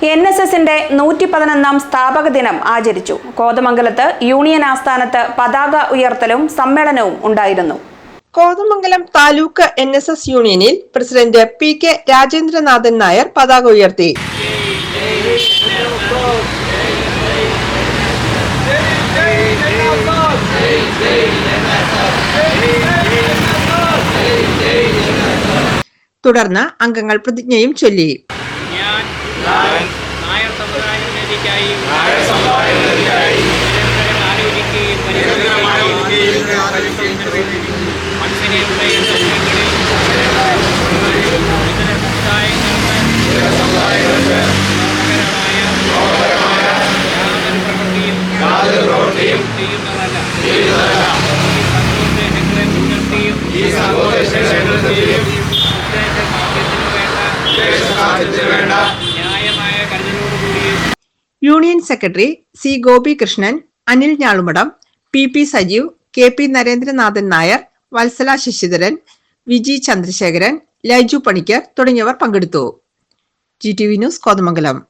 NSSന്റെ 111ാം സ്ഥാപക ദിനം ആചരിച്ചു. കോതമംഗലത്ത് യൂണിയൻ ആസ്ഥാനത്ത് പതാക ഉയർത്തലും സമ്മേളനവും ഉണ്ടായിരുന്നു. കോതമംഗലം താലൂക്ക് NSS യൂണിയനിൽ പ്രസിഡന്റ് PK രാജേന്ദ്രനാഥൻ നായർ പതാക ഉയർത്തി. തുടർന്ന് അംഗങ്ങൾ പ്രതിജ്ഞയും ചൊല്ലി. Union secretary C. Gopikrishnan, Anil Njalumadam, PP Sajeev, KP Narendranathan Nair, Vatsala Sasidharan, Viji Chandrasekharan, Laiju Panicker തുടങ്ങിയവർ പങ്കെടുത്തു. GTV news Kothamangalam.